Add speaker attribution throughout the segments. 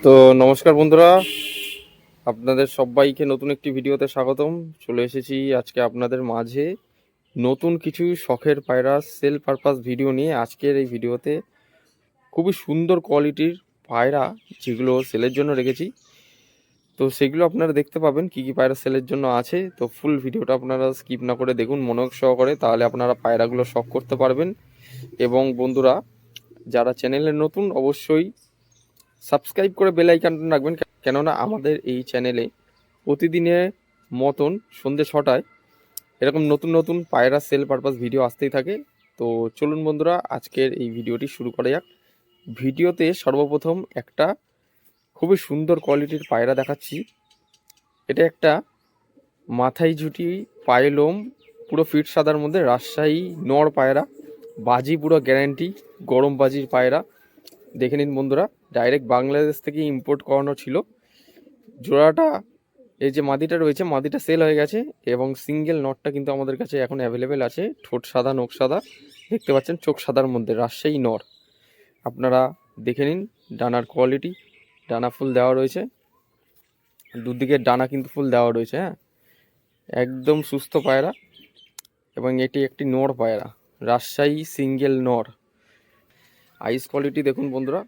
Speaker 1: তো নমস্কার বন্ধুরা, আপনাদের সবাইকে নতুন একটি ভিডিওতে স্বাগতম। চলে এসেছি আজকে আপনাদের মাঝে নতুন কিছু শখের পায়রা সেল পারপাস ভিডিও নিয়ে। আজকের এই ভিডিওতে খুবই সুন্দর কোয়ালিটির পায়রা যেগুলো সেলের জন্য রেখেছি, তো সেগুলো আপনারা দেখতে পাবেন কি কি পায়রা সেলের জন্য আছে। তো ফুল ভিডিওটা আপনারা স্কিপ না করে দেখুন মনোযোগ সহকারে, তাহলে আপনারা পায়রাগুলো শখ করতে পারবেন। এবং বন্ধুরা, যারা চ্যানেলে নতুন অবশ্যই সাবস্ক্রাইব করে বেল আইকনটা রাখবেন, কেননা আমাদের এই চ্যানেলে প্রতিদিনের মতন সন্ধ্যে 6টায় এরকম নতুন নতুন পায়রা সেল পারপাস ভিডিও আসতেই থাকে। তো চলুন বন্ধুরা, আজকের এই ভিডিওটি শুরু করা যাক। ভিডিওতে সর্বপ্রথম একটা খুবই সুন্দর কোয়ালিটির পায়রা দেখাচ্ছি। এটা একটা মাথায় ঝুটি, পায়ে লোম, পুরো ফিট সাদার মধ্যে রাজশাহী নর পায়রা। বাজি পুরো গ্যারান্টি, গরম বাজির পায়রা। দেখে নিন বন্ধুরা, ডাইরেক্ট বাংলাদেশ থেকে ইম্পোর্ট করানো ছিল। জোড়াটা, এই যে মাদিটা রয়েছে, মাদিটা সেল হয়ে গেছে এবং সিঙ্গেল নটটা কিন্তু আমাদের কাছে এখন অ্যাভেলেবেল আছে। ঠোঁট সাদা, নোখ সাদা, দেখতে পাচ্ছেন চোখ সাদার মধ্যে, রাজশাহী নর। আপনারা দেখে নিন ডানার কোয়ালিটি। ডানা ফুল দেওয়া রয়েছে, দুদিকের ডানা কিন্তু ফুল দেওয়া রয়েছে। হ্যাঁ, একদম সুস্থ পায়রা এবং এটি একটি নর পায়রা, রাজশাহী সিঙ্গেল নর। আইস কোয়ালিটি দেখুন বন্ধুরা,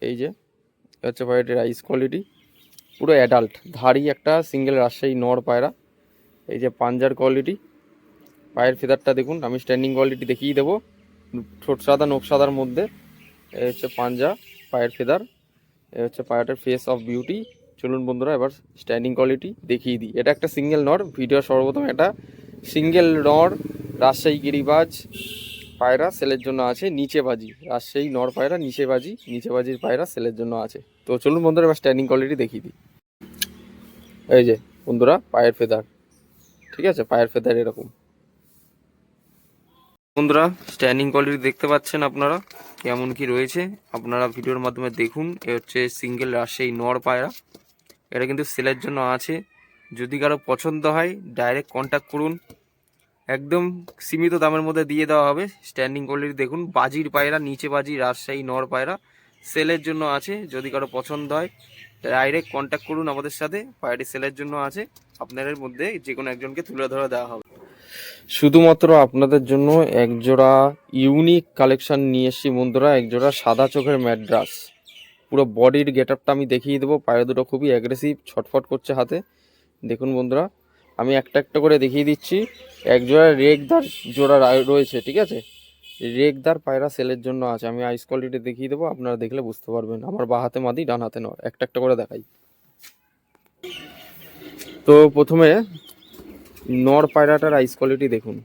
Speaker 1: এই যে হচ্ছে পায়রাটির আইস কোয়ালিটি, পুরো অ্যাডাল্ট ধাড়ি একটা সিঙ্গেল রাজশাহী নর পায়রা। এই যে পাঞ্জার কোয়ালিটি, পায়ের ফেদারটা দেখুন, আমি স্ট্যান্ডিং কোয়ালিটি দেখিয়ে দেবো। ঠোঁট সাদা, নোখ সাদার মধ্যে। এ হচ্ছে পাঞ্জা, পায়ের ফেদার, এ হচ্ছে পায়রাটার ফেস অফ বিউটি। চলুন বন্ধুরা, এবার স্ট্যান্ডিং কোয়ালিটি দেখিয়ে দিই। এটা একটা সিঙ্গেল নর, ভিডিও সর্বপ্রথম এটা সিঙ্গেল নর রাজশাহী গিরিবাজ পায়রা সেলের জন্য আছে। নিচে বাজি রাজশাহী নর পায়রা, নিচে বাজি, নিচে বাজির পায়রা সেলের জন্য আছে। তো চলুন বন্ধুরা, এবার স্ট্যান্ডিং কোয়ালিটি দেখিয়ে দিই। এই যে বন্ধুরা, পায়ের ফেদার, ঠিক আছে, পায়ের ফেদার এরকম। বন্ধুরা, স্ট্যান্ডিং কোয়ালিটি দেখতে পাচ্ছেন আপনারা কেমন কি রয়েছে, আপনারা ভিডিওর মাধ্যমে দেখুন। এ হচ্ছে সিঙ্গেল রাজশাহী নর পায়রা, এটা কিন্তু সেলের জন্য আছে। যদি কারো পছন্দ হয় ডাইরেক্ট কন্ট্যাক্ট করুন, একদম সীমিত দামের মধ্যে দিয়ে দেওয়া হবে। স্ট্যান্ডিং কোয়ালিটি দেখুন, বাজির পায়রা, নিচে বাজি, রাজশাহী নর পায়রা সেলের জন্য আছে। যদি কারো পছন্দ হয় ডাইরেক্ট কন্ট্যাক্ট করুন আমাদের সাথে, পায়রাটি সেলের জন্য আছে। আপনাদের মধ্যে যে কোনো একজনকে তুলে ধরে দেওয়া হবে। শুধুমাত্র আপনাদের জন্য একজোড়া ইউনিক কালেকশন নিয়ে এসেছি বন্ধুরা, একজোড়া সাদা চোখের ম্যাড্রাস। পুরো বডির গেট আপটা আমি দেখিয়ে দেবো। পায়রা দুটো খুবই অ্যাগ্রেসিভ, ছটফট করছে হাতে। দেখুন বন্ধুরা, আমি একটা একটা করে দেখিয়ে দিচ্ছি। একজোড়া রেগদার জোড়া রয়েছে, ঠিক আছে, রেগদার পায়রা সেলের জন্য আছে। আমি আইস কোয়ালিটি দেখিয়ে দেবো, আপনারা দেখলে বুঝতে পারবেন। আমার বা হাতে মাদি, ডান হাতে নয়। একটা একটা করে দেখাই। তো প্রথমে নর পায়রাটার আইস কোয়ালিটি দেখুন,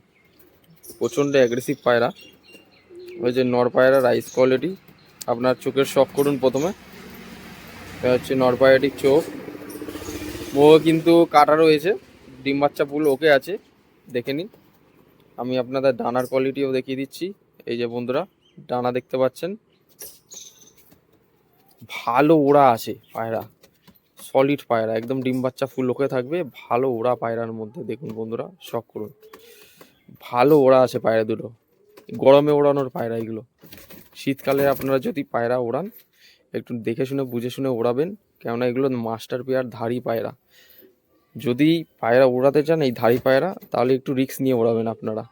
Speaker 1: প্রচণ্ড অ্যাগ্রেসিভ পায়রা। ওই যে নর পায়রার আইস কোয়ালিটি, আপনার চোখের শখ করুন প্রথমে। এটা হচ্ছে নর পায়রাটির চোখ। ও কিন্তু কাটা রয়েছে, ডিম বাচ্চা পুল ওকে আছে, দেখে নিন। আমি আপনাদের ডানার কোয়ালিটিও দেখিয়ে দিচ্ছি। এই যে বন্ধুরা, ডানা দেখতে পাচ্ছেন, ভালো ওড়া আছে পায়রা, সলিড পায়রা, একদম ডিম বাচ্চা ফুল ওকে থাকবে, ভালো ওড়া পায়রার মধ্যে। দেখুন বন্ধুরা, শখ করুন, ভালো ওড়া আছে পায়রা দুটো। গরমে ওড়ানোর পায়রা এগুলো। শীতকালে আপনারা যদি পায়রা ওড়ান একটু দেখে শুনে বুঝে শুনে ওড়াবেন, কেননা এগুলো মাস্টার পেয়ার ধাড়ি পায়রা। যদি পায়রা ওড়াতে চান এই ধাড়ি পায়রা, তাহলে একটু রিস্ক নিয়ে ওড়াবেন আপনারা,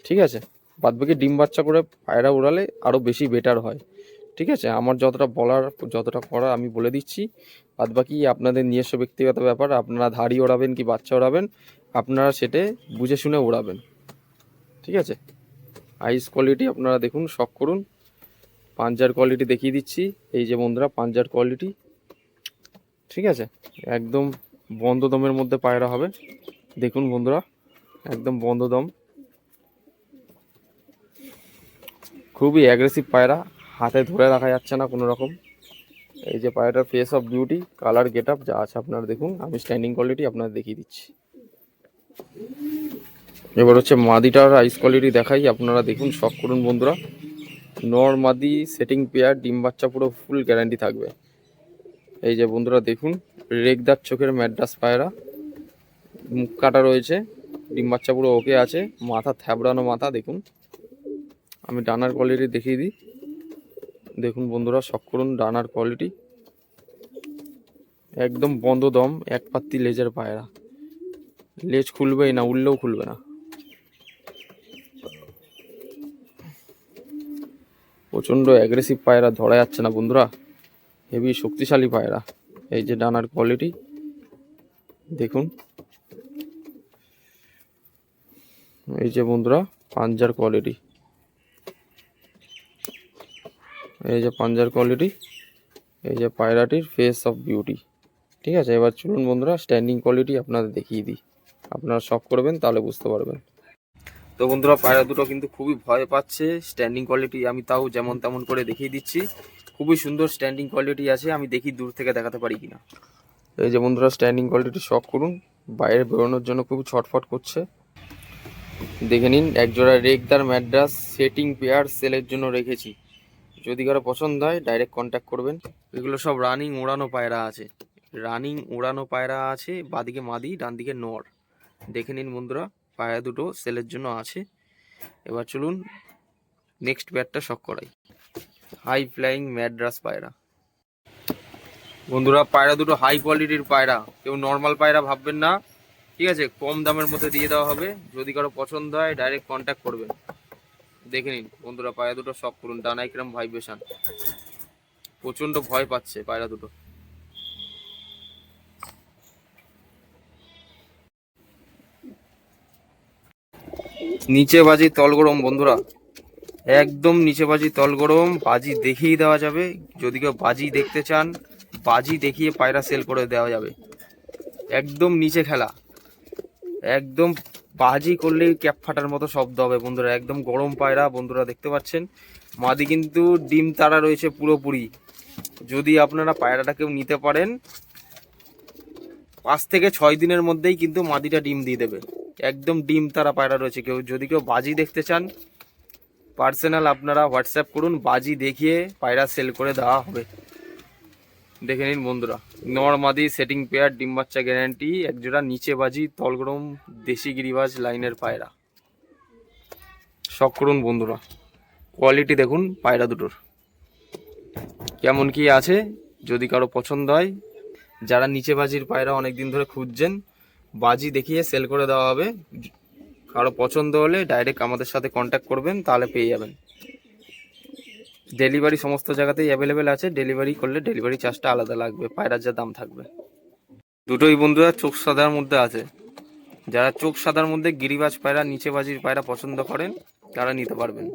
Speaker 1: ঠিক আছে। বাদবাকি ডিম বাচ্চা করে পায়রা ওড়ালে আরও বেশি বেটার হয়, ঠিক আছে। আমার যতটা বলার, যতটা করার আমি বলে দিচ্ছি, বাদবাকি আপনাদের নিজস্ব ব্যক্তিগত ব্যাপার। আপনারা ধাড়ি ওড়াবেন কি বাচ্চা ওড়াবেন, আপনারা সেটা বুঝে শুনে ওড়াবেন, ঠিক আছে। আইস কোয়ালিটি আপনারা দেখুন, শখ করুন। পাঞ্জার কোয়ালিটি দেখিয়ে দিচ্ছি। এই যে বন্ধুরা, পাঞ্জার কোয়ালিটি, ঠিক আছে, একদম বন্ধ দমের মধ্যে পায়রা হবে। দেখুন বন্ধুরা, একদম বন্ধ দম, খুবই অ্যাগ্রেসিভ পায়রা, হাতে ধরে রাখা যাচ্ছে না কোনো রকম। এই যে পায়রাটার face of beauty, colour get up যা আছে আপনারা দেখুন। আমি স্ট্যান্ডিং কোয়ালিটি আপনারা দেখিয়ে দিচ্ছি। এবার হচ্ছে মাদিটার আইস কোয়ালিটি দেখাই, আপনারা দেখুন, শখ করুন বন্ধুরা। নর মাদি সেটিং পেয়ার, ডিম বাচ্চা পুরো ফুল গ্যারান্টি থাকবে। এই যে বন্ধুরা দেখুন, রেগদার চোখের ম্যাড্রাস পায়রা, মুখ কাটা রয়েছে, ডিম বাচ্চা পুরো ওকে আছে, মাথা থ্যাবড়ানো মাথা। দেখুন, আমি ডানার কোয়ালিটি দেখিয়ে দিই। দেখুন বন্ধুরা, শখ করুন ডানার কোয়ালিটি, একদম বন্ধ দম, এক পাত্তি লেজের পায়রা, লেজ খুলবেই না, উঠলেও খুলবে না। প্রচণ্ড অ্যাগ্রেসিভ পায়রা, ধরা যাচ্ছে না বন্ধুরা, হেভি শক্তিশালী পায়রা। এই যে ডানার কোয়ালিটি দেখুন, এই যে বন্ধুরা পাঞ্জার কোয়ালিটি, এই যে পাঞ্জার কোয়ালিটি, এই যে পায়রাটির ফেস অফ বিউটি। ঠিক আছে, এবার চলুন বন্ধুরা স্ট্যান্ডিং কোয়ালিটি আপনাদের দেখিয়ে দিই, আপনারা শখ করবেন তাহলে বুঝতে পারবেন। তো বন্ধুরা পায়রা দুটো কিন্তু খুবই ভয় পাচ্ছে। স্ট্যান্ডিং কোয়ালিটি আমি তাও যেমন তেমন করে দেখিয়ে দিচ্ছি, খুবই সুন্দর স্ট্যান্ডিং কোয়ালিটি আছে। আমি দেখি দূর থেকে দেখাতে পারি কিনা। এই যে বন্ধুরা স্ট্যান্ডিং কোয়ালিটি শখ করুন, বাইরে বেরোনোর জন্য খুব ছটফট করছে। দেখে নিন, একজোড়া রেগদার ম্যাড্রাস সেটিং পেয়ার সেলের জন্য রেখেছি, যদি কারো পছন্দ হয় ডাইরেক্ট কন্ট্যাক্ট করবেন। এগুলো সব রানিং উড়ানো পায়রা আছে, রানিং উড়ানো পায়রা আছে। বাদিকে মাদি, ডান দিকে নর। দেখে নিন বন্ধুরা, পায়রা দুটো সেলের জন্য আছে। এবার চলুন নেক্সট পেয়ারটা শখ করাই। হাই ফ্লাইং ম্যাড্রাস পায়রা। বন্ধুরা পায়রা দুটো হাই কোয়ালিটির পায়রা, কেউ নর্মাল পায়রা ভাববেন না। ঠিক আছে, কম দামের মধ্যে দিয়ে দেওয়া হবে, যদি কারো পছন্দ হয় ডাইরেক্ট কন্ট্যাক্ট করবেন। দেখে নিন বন্ধুরা পায়রা দুটো শখ করুন, ডানায় কিরম ভাইব্রেশন, প্রচন্ড ভয় পাচ্ছে পায়রা দুটো। নিচে বাজি তল গরম বন্ধুরা, একদম নিচে বাজি তল গরম। বাজি দেখিয়ে দেওয়া যাবে, যদি কেউ বাজি দেখতে চান বাজি দেখিয়ে পায়রা সেল করে দেওয়া যাবে। একদম নিচে খেলা, একদম বাজি করলেই ক্যাপ ফাটার মতো শব্দ হবে বন্ধুরা। একদম গরম পায়রা বন্ধুরা, দেখতে পাচ্ছেন মাদি কিন্তু ডিম তারা রয়েছে পুরোপুরি। যদি আপনারা পায়রাটা কেউ নিতে পারেন 5 থেকে 6 দিনের মধ্যেই কিন্তু মাদিটা ডিম দিয়ে দেবে। একদম ডিম তারা পায়রা রয়েছে। যদি কেউ বাজি দেখতে চান পার্সোনাল আপনারা হোয়াটসঅ্যাপ করুন, বাজি দেখিয়ে পায়রা সেল করে দেওয়া হবে। দেখে নিন বন্ধুরা, নর মাদি সেটিং পেয়ার, ডিম বাচ্চা গ্যারান্টি, একজোড়া নিচে বাজি তলগরম দেশি গিরিবাজ লাইনের পায়রা। শখ করুন বন্ধুরা, কোয়ালিটি দেখুন পায়রা দুটোর কেমন কি আছে। যদি কারো পছন্দ হয়, যারা নিচে বাজির পায়রা অনেকদিন ধরে খুঁজছেন, বাজি দেখিয়ে সেল করে দেওয়া হবে। কারো পছন্দ হলে ডাইরেক্ট আমাদের সাথে কন্ট্যাক্ট করবেন, তাহলে পেয়ে যাবেন। ডেলিভারি সমস্ত জায়গাতেই অ্যাভেলেবেল আছে, ডেলিভারি করলে ডেলিভারি চার্জটা আলাদা লাগবে, পায়রার যা দাম থাকবে। দুটোই বন্ধুরা চোখ সাদার মধ্যে আছে। যারা চোখ সাদার মধ্যে গিরিবাজ পায়রা, নিচে বাজির পায়রা পছন্দ করেন তারা নিতে পারবেন।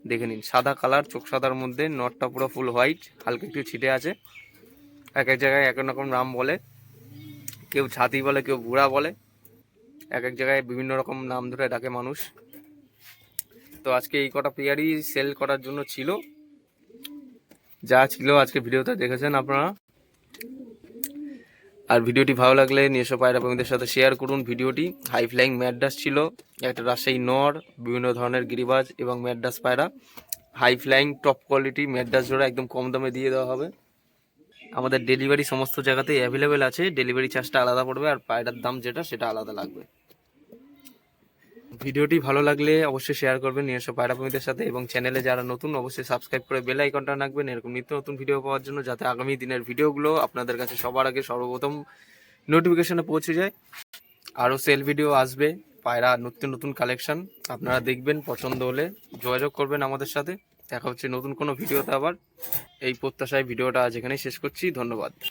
Speaker 1: দেখে নিন, সাদা কালার, চোখ সাদার মধ্যে, নটটা পুরো ফুল হোয়াইট, হালকা একটু ছিটে আছে। এক এক জায়গায় এক এক রকম নাম বলে, কেউ ছাতি বলে, কেউ বুড়া বলে, এক এক জায়গায় বিভিন্ন রকম নাম ধরে ডাকে মানুষ। তো আজকে এই কটা পেয়ারই সেল করার জন্য ছিল, যা ছিল আজকে ভিডিওতে দেখেছেন আপনারা। আর ভিডিওটি ভালো লাগলে নিজস্ব পায়রা প্রেমীদের সাথে শেয়ার করুন ভিডিওটি। হাই ফ্লাইং ম্যাড্রাস ছিল, একটা রাজশাহী নর, বিভিন্ন ধরনের গিরিবাজ এবং ম্যাড্রাস পায়রা। High flying top quality Madras জোড়া একদম কম দামে দিয়ে দেওয়া হবে। আমাদের ডেলিভারি সমস্ত জায়গাতেই অ্যাভেলেবেল আছে, ডেলিভারি চার্জটা আলাদা পড়বে, আর পায়রার দাম যেটা সেটা আলাদা লাগবে। ভিডিওটি ভালো লাগলে অবশ্যই শেয়ার করবেন নিজস্ব পায়রা প্রেমীদের সাথে, এবং চ্যানেলে যারা নতুন অবশ্যই সাবস্ক্রাইব করে বেল আইকনটা রাখবেন এরকম নিত্য নতুন ভিডিও পাওয়ার জন্য, যাতে আগামী দিনের ভিডিওগুলো আপনাদের কাছে সবার আগে সর্বপ্রথম নোটিফিকেশনে পৌঁছে যায়। আরও সেল ভিডিও আসবে, পায়রা নতুন নতুন কালেকশন আপনারা দেখবেন, পছন্দ হলে যোগাযোগ করবেন আমাদের সাথে। দেখা হচ্ছে নতুন কোনো ভিডিওতে আবার। এই প্রত্যাশায় ভিডিওটা আজ এখানেই শেষ করছি, ধন্যবাদ।